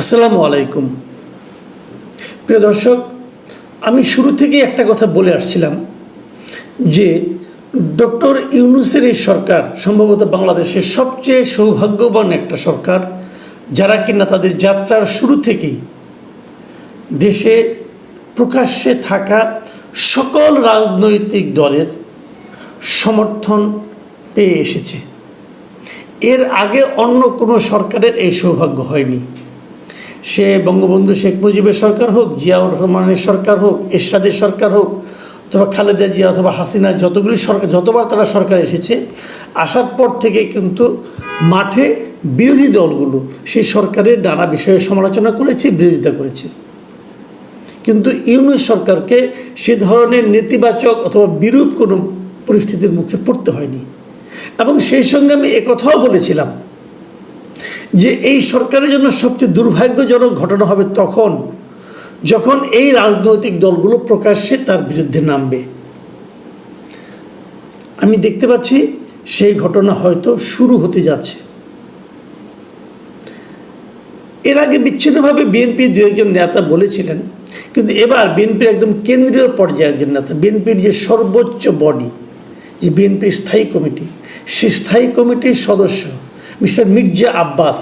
আসসালামু আলাইকুম। প্রিয় দর্শক, আমি শুরু থেকেই একটা কথা বলে আসছিলাম যে ডক্টর ইউনূসের এই সরকার সম্ভবত বাংলাদেশের সবচেয়ে সৌভাগ্যবান একটা সরকার, যারা কিনা তাদের যাত্রার শুরু থেকেই দেশে প্রকাশ্যে থাকা সকল রাজনৈতিক দলের সমর্থন পেয়ে এসেছে। এর আগে অন্য কোনো সরকারের এই সৌভাগ্য হয়নি। সে বঙ্গবন্ধু শেখ মুজিবের সরকার হোক, জিয়াউর রহমানের সরকার হোক, এরশাদের সরকার হোক, অথবা খালেদা জিয়া অথবা হাসিনার যতগুলি সরকার, যতবার তারা সরকার এসেছে, আসার পর থেকে কিন্তু মাঠে বিরোধী দলগুলো সেই সরকারের নানা বিষয়ে সমালোচনা করেছে, বিরোধিতা করেছে। কিন্তু ইউনূস সরকারকে সে ধরনের নেতিবাচক অথবা বিরূপ কোনো পরিস্থিতির মুখে পড়তে হয়নি। এবং সেই সঙ্গে আমি একথাও বলেছিলাম যে এই সরকারের জন্য সবচেয়ে দুর্ভাগ্যজনক ঘটনা হবে তখন যখন এই রাজনৈতিক দলগুলো প্রকাশ্যে তার বিরুদ্ধে নামবে। আমি দেখতে পাচ্ছি সেই ঘটনা হয়তো শুরু হতে যাচ্ছে। এর আগে বিচ্ছিন্নভাবে বিএনপির দু একজন নেতা বলেছিলেন, কিন্তু এবার বিএনপির একদম কেন্দ্রীয় পর্যায়ের একজন নেতা, বিএনপির যে সর্বোচ্চ বডি, যে বিএনপির স্থায়ী কমিটি, সেই স্থায়ী কমিটির সদস্য মিস্টার মির্জা আব্বাস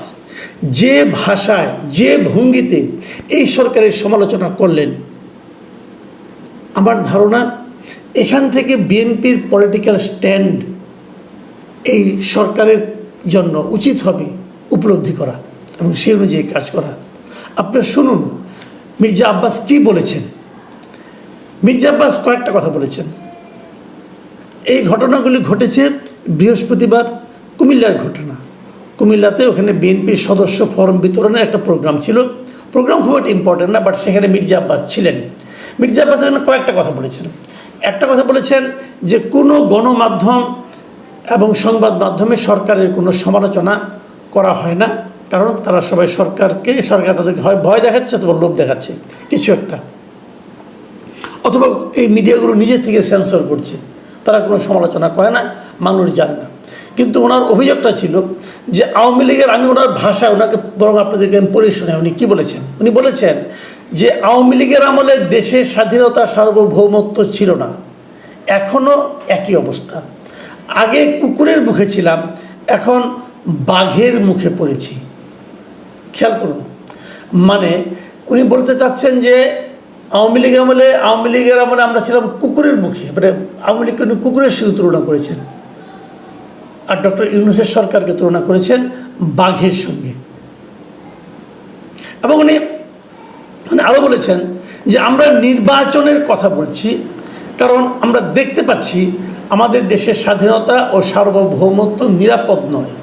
যে ভাষায়, যে ভঙ্গিতে এই সরকারের সমালোচনা করলেন, আমার ধারণা এখান থেকে বিএনপির পলিটিক্যাল স্ট্যান্ড এই সরকারের জন্য উচিত হবে উপলব্ধি করা এবং সেই অনুযায়ী কাজ করা। আপনারা শুনুন মির্জা আব্বাস কি বলেছেন। মির্জা আব্বাস কয়েকটা কথা বলেছেন। এই ঘটনাগুলি ঘটেছে বৃহস্পতিবার, কুমিল্লার ঘটনা। কুমিল্লাতে ওখানে বিএনপির সদস্য ফরম বিতরণের একটা প্রোগ্রাম ছিল। প্রোগ্রাম খুব একটা ইম্পর্টেন্ট না, বাট সেখানে মির্জা আব্বাস ছিলেন। মির্জা আব্বাস এখানে কয়েকটা কথা বলেছেন। একটা কথা বলেছেন যে কোনো গণমাধ্যম এবং সংবাদ মাধ্যমে সরকারের কোনো সমালোচনা করা হয় না, কারণ তারা সবাই সরকার তাদেরকে হয় ভয় দেখাচ্ছে অথবা লোভ দেখাচ্ছে কিছু একটা, অথবা এই মিডিয়াগুলো নিজের থেকে সেন্সর করছে, তারা কোনো সমালোচনা করে না, মানুষ জানে না। কিন্তু ওনার অভিযোগটা ছিল যে আওয়ামী লীগের, আমি ওনার ভাষায় ওনাকে বরং আপনাদেরকে আমি পড়ে শোনাই উনি কী বলেছেন। উনি বলেছেন যে আওয়ামী লীগের আমলে দেশের স্বাধীনতা সার্বভৌমত্ব ছিল না, এখনও একই অবস্থা। আগে কুকুরের মুখে ছিলাম, এখন বাঘের মুখে পড়েছি। খেয়াল করুন, মানে উনি বলতে চাচ্ছেন যে আওয়ামী লীগের আমলে আমরা ছিলাম কুকুরের মুখে, মানে আওয়ামী লীগকে উনি কুকুরের সঙ্গে তুলনা করেছেন, আর ডক্টর ইউনূসের সরকারকে তুলনা করেছেন বাঘের সঙ্গে। এবং উনি আরও বলেছেন যে আমরা নির্বাচনের কথা বলছি, কারণ আমরা দেখতে পাচ্ছি আমাদের দেশের স্বাধীনতা ও সার্বভৌমত্ব নিরাপদ নয়।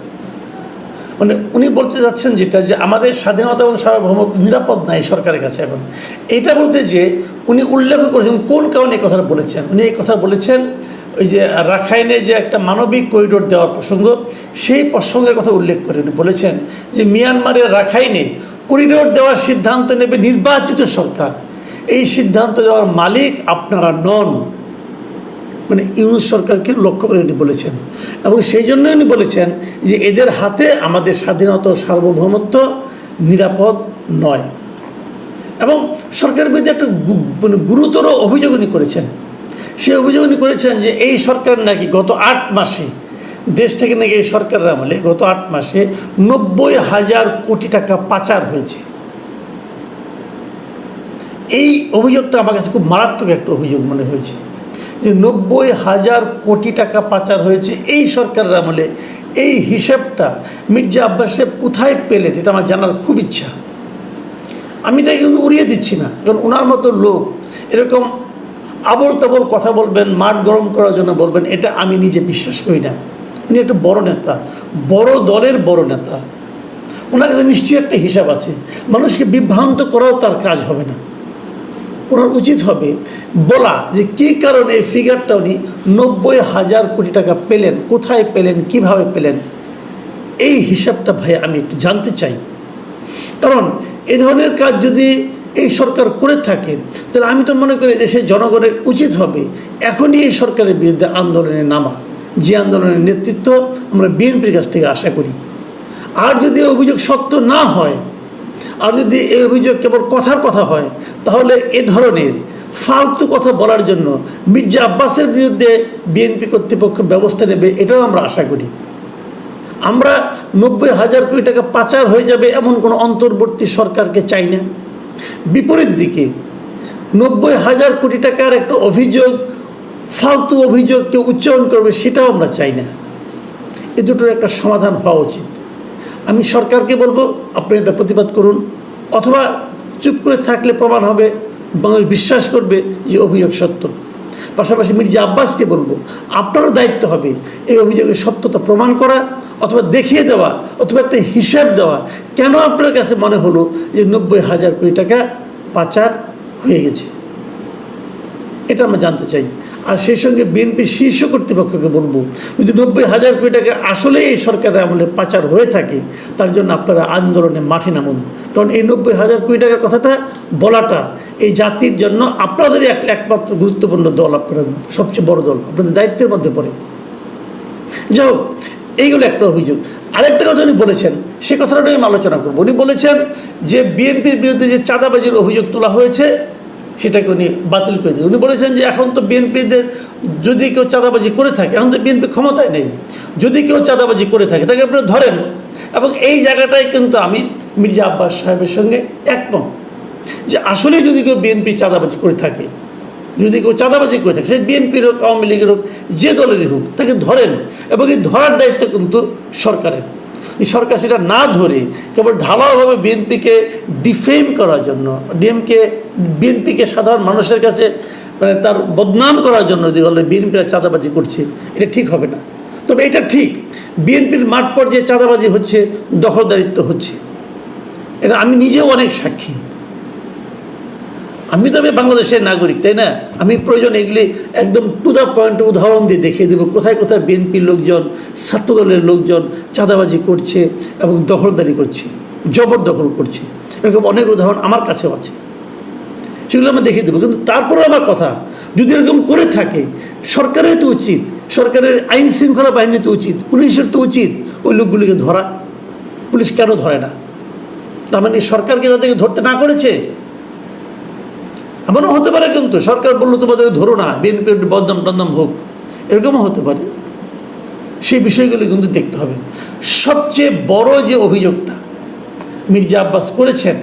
মানে উনি বলতে যাচ্ছেন যেটা, যে আমাদের স্বাধীনতা এবং সার্বভৌমত্ব নিরাপদ নয় সরকারের কাছে এখন। এইটা বলতে যে উনি উল্লেখ করেছেন কোন কারণে এই কথাটা বলেছেন। উনি এই কথা বলেছেন ওই যে রাখাইনে যে একটা মানবিক করিডোর দেওয়ার প্রসঙ্গ, সেই প্রসঙ্গের কথা উল্লেখ করে উনি বলেছেন যে মিয়ানমারের রাখাইনে করিডোর দেওয়ার সিদ্ধান্ত নেবে নির্বাচিত সরকার, এই সিদ্ধান্ত দেওয়ার মালিক আপনারা নন। মানে ইউনূস সরকারকে লক্ষ্য করে উনি বলেছেন, এবং সেই জন্যই উনি বলেছেন যে এদের হাতে আমাদের স্বাধীনতা ও সার্বভৌমত্ব নিরাপদ নয়। এবং সরকারের বিরুদ্ধে একটা গুরুতর অভিযোগ উনি করেছেন। সেই অভিযোগ উনি করেছেন যে এই সরকার নাকি গত 8 মাসে দেশ থেকে নাকি এই সরকারের আমলে গত 8 মাসে 90,000 কোটি টাকা পাচার হয়েছে। এই অভিযোগটা আমার কাছে খুব মারাত্মক একটা অভিযোগ মনে হয়েছে যে 90,000 কোটি টাকা পাচার হয়েছে এই সরকারের আমলে। এই হিসাবটা মির্জা আব্বাস সাহেব কোথায় পেলেন, এটা আমার জানার খুব ইচ্ছা। আমি তাই কিন্তু উড়িয়ে দিচ্ছি না, কারণ ওনার মতো লোক এরকম আবল তাবল কথা বলবেন, মাঠ গরম করার জন্য বলবেন, এটা আমি নিজে বিশ্বাস করি না। উনি একটা বড় নেতা, বড় দলের বড় নেতা, ওনার কাছে নিশ্চয়ই একটা হিসাব আছে। মানুষকে বিভ্রান্ত করাও তার কাজ হবে না। ওনার উচিত হবে বলা যে কী কারণে এই ফিগারটা উনি 90,000 কোটি টাকা পেলেন, কোথায় পেলেন, কিভাবে পেলেন, এই হিসাবটা ভাই আমি একটু জানতে চাই। কারণ এই ধরনের কাজ যদি এই সরকার করে থাকে, তাহলে আমি তো মনে করি দেশের জনগণের উচিত হবে এখনই এই সরকারের বিরুদ্ধে আন্দোলনে নামা, যে আন্দোলনের নেতৃত্ব আমরা বিএনপির কাছ থেকে আশা করি। আর যদি অভিযোগ সত্য না হয়, আর যদি এই অভিযোগ কেবল কথার কথা হয়, তাহলে এ ধরনের ফালতু কথা বলার জন্য মির্জা আব্বাসের বিরুদ্ধে বিএনপি কর্তৃপক্ষ ব্যবস্থা নেবে, এটাও আমরা আশা করি। আমরা 90,000 কোটি টাকা পাচার হয়ে যাবে এমন কোনো অন্তর্বর্তী সরকারকে চাই না। বিপরীত দিকে 90,000 কোটি টাকার একটা অভিযোগ, ফালতু অভিযোগ কেউ উচ্চারণ করবে, সেটাও আমরা চাই না। এ দুটোর একটা সমাধান হওয়া উচিত। আমি সরকারকে বলবো, আপনি এটা প্রতিবাদ করুন, অথবা চুপ করে থাকলে প্রমাণ হবে, বাংলাদেশ বিশ্বাস করবে যে অভিযোগ সত্য। পাশাপাশি মির্জা আব্বাসকে বলবো, আপনারও দায়িত্ব হবে এই অভিযোগের সত্যতা প্রমাণ করা, অথবা দেখিয়ে দেওয়া, অথবা একটা হিসাব দেওয়া, কেন আপনার কাছে মনে হলো যে 90,000 কোটি টাকা পাচার হয়ে গেছে, এটা আমরা জানতে চাই। আর সেই সঙ্গে বিএনপির শীর্ষ কর্তৃপক্ষকে বলবো, যদি 90,000 কোটি টাকা আসলে এই সরকারের আমলে পাচার হয়ে থাকে, তার জন্য আপনারা আন্দোলনে মাঠে নামুন। কারণ এই 90,000 কোটি টাকার কথাটা বলাটা এই জাতির জন্য আপনাদেরই একমাত্র গুরুত্বপূর্ণ দল, আপনারা সবচেয়ে বড় দল, আপনাদের দায়িত্বের মধ্যে পড়ে। যাই হোক, এইগুলো একটা অভিযোগ। আরেকটা কথা উনি বলেছেন, সে কথাটা আমি আলোচনা করবো। উনি বলেছেন যে বিএনপির বিরুদ্ধে যে চাঁদাবাজির অভিযোগ তোলা হয়েছে সেটাকে উনি বাতিল করে দিয়েছেন। উনি বলেছেন যে এখন তো বিএনপিদের যদি কেউ চাঁদাবাজি করে থাকে, এখন তো বিএনপি ক্ষমতায় নেই, যদি কেউ চাঁদাবাজি করে থাকে তাকে আপনারা ধরেন। এবং এই জায়গাটায় কিন্তু আমি মির্জা আব্বাস সাহেবের সঙ্গে একমত যে আসলে যদি কেউ বিএনপি চাঁদাবাজি করে থাকে, যদি কেউ চাঁদাবাজি করে থাকে, সে বিএনপির হোক, আওয়ামী লীগের হোক, যে দলেরই হোক, তাকে ধরেন। এবং এই ধরার দায়িত্ব কিন্তু সরকারের। এই সরকার সেটা না ধরে কেবল ঢালাওভাবে বিএনপিকে ডিফেম করার জন্য, বিএনপিকে সাধারণ মানুষের কাছে মানে তার বদনাম করার জন্য যদি বলে বিএনপিরা চাঁদাবাজি করছে, এটা ঠিক হবে না। তবে এটা ঠিক, বিএনপির মাঠ পর্যায়ে চাঁদাবাজি হচ্ছে, দখলদারিত্ব হচ্ছে, এটা আমি নিজেও অনেক সাক্ষী। আমি তো বাংলাদেশের নাগরিক, তাই না? আমি প্রয়োজন এগুলি একদম টু দ্য পয়েন্ট উদাহরণ দিয়ে দেখিয়ে দেবো কোথায় কোথায় বিএনপির লোকজন, ছাত্রদলের লোকজন চাঁদাবাজি করছে এবং দখলদারি করছে, জবরদখল করছে। এরকম অনেক উদাহরণ আমার কাছেও আছে, সেগুলো আমি দেখিয়ে দেবো। কিন্তু তারপরে আমার কথা, যদি এরকম করে থাকে, সরকারের তো উচিত, সরকারের আইন শৃঙ্খলা বাহিনী তো উচিত, পুলিশের তো উচিত ওই লোকগুলিকে ধরা। পুলিশ কেন ধরে না? তার মানে সরকারকে তাদেরকে ধরতে না করেছে? এমনও হতে পারে কিন্তু সরকার বললো তোমাদের ধরো না, বিএনপির বদনাম টদনাম হোক, এরকমও হতে পারে। সেই বিষয়গুলো কিন্তু দেখতে হবে। সবচেয়ে বড় যে অভিযোগটা মির্জা আব্বাস করেছেন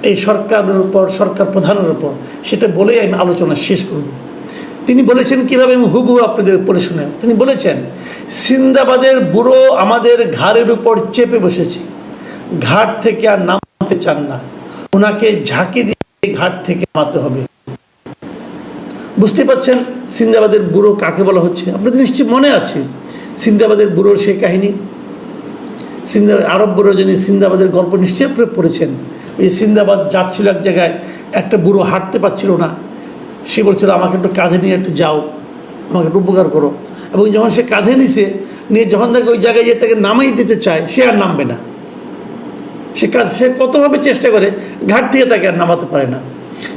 এই সরকারের উপর, সরকার প্রধানের উপর, সেটা বলেই আমি আলোচনা শেষ করব। তিনি বলেছেন কীভাবে, আমি হুবহু আপনাদের পড়ে শোনাই। তিনি বলেছেন, সিন্দাবাদের বুড়ো আমাদের ঘাড়ের উপর চেপে বসেছে, ঘাট থেকে আর নামতে চান না, ওনাকে ঝাঁকি দিয়ে ঘাট থেকে নামাতে হবে। বুঝতে পারছেন সিন্দাবাদের বুড়ো কাকে বলা হচ্ছে? আপনাদের নিশ্চয়ই মনে আছে সিন্দাবাদের বুড়োর সেই কাহিনী। আরব বুড়ো যিনি সিন্দাবাদের গল্প নিশ্চয়ই আপনি পড়েছেন। এই সিন্দাবাদ যাচ্ছিল এক জায়গায়, একটা বুড়ো হাঁটতে পারছিল না, সে বলছিল আমাকে একটু কাঁধে নিয়ে একটু যাও, আমাকে একটু উপকার করো। এবং যখন সে কাঁধে নিয়ে যখন তাকে ওই জায়গায় গিয়ে তাকে নামাই দিতে চায়, সে আর নামবে না। সে কতভাবে চেষ্টা করে, ঘাট থেকে তাকে আর নামাতে পারে না।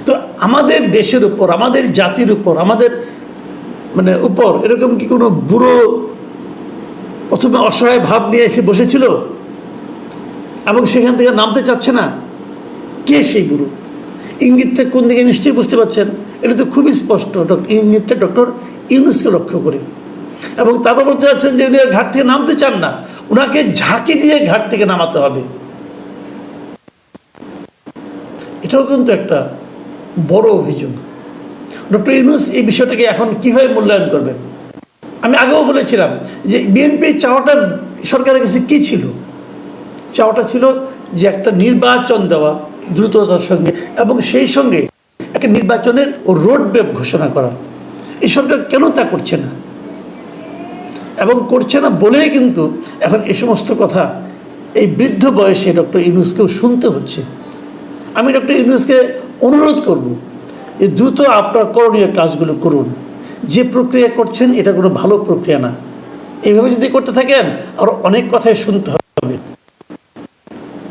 তো আমাদের দেশের উপর, আমাদের জাতির উপর, আমাদের মানে উপর এরকম কি কোনো বুড়ো প্রথমে অসহায় ভাব নিয়ে এসে বসেছিল এবং সেখান থেকে নামতে চাচ্ছে না? কে সেই বুড়ো? ইঙ্গিতটা কোন দিকে নিশ্চয়ই বুঝতে পারছেন। এটা তো খুবই স্পষ্ট, ইঙ্গিতটা ডক্টর ইউনূসকে লক্ষ্য করে। এবং তারপর বলতে চাচ্ছেন যে উনি ঘাট থেকে নামতে চান না, ওনাকে ঝাঁকি দিয়ে ঘাট থেকে নামাতে হবে। এটাও কিন্তু একটা বড় অভিযোগ। ডক্টর ইউনূস এই বিষয়টাকে এখন কীভাবে মূল্যায়ন করবেন? আমি আগেও বলেছিলাম যে বিএনপির চাওয়াটা সরকারের কাছে কী ছিল? চাওয়াটা ছিল যে একটা নির্বাচন দেওয়া দ্রুততার সঙ্গে, এবং সেই সঙ্গে একটা নির্বাচনের রোড ম্যাপ ঘোষণা করা। এই সরকার কেন তা করছে না? এবং করছে না বলেই কিন্তু এখন এই সমস্ত কথা এই বৃদ্ধ বয়সে ডক্টর ইউনূসকেও শুনতে হচ্ছে। আমি ডক্টর ইউনূসকে অনুরোধ করব যে দ্রুত আপনার করণীয় কাজগুলো করুন। যে প্রক্রিয়া করছেন এটা কোনো ভালো প্রক্রিয়া না। এইভাবে যদি করতে থাকেন আরও অনেক কথাই শুনতে হবে,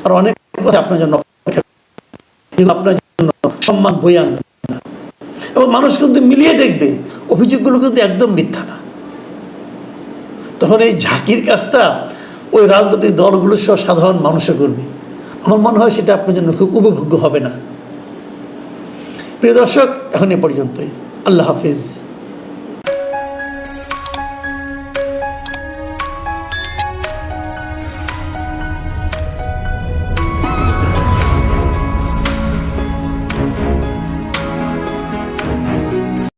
আর অনেক কথা আপনার জন্য আপনার জন্য সম্মান বই আনবে না। এবং মানুষ কিন্তু মিলিয়ে দেখবে অভিযোগগুলো কিন্তু একদম মিথ্যা না। তখন এই ঝাঁকির কাজটা ওই রাজনৈতিক দলগুলো সহ সাধারণ মানুষে করবে। আমার মনে হয় সেটা আপনার জন্য খুব উপভোগ্য হবে না। প্রিয় দর্শক, এখন এ পর্যন্তই। আল্লাহ হাফিজ।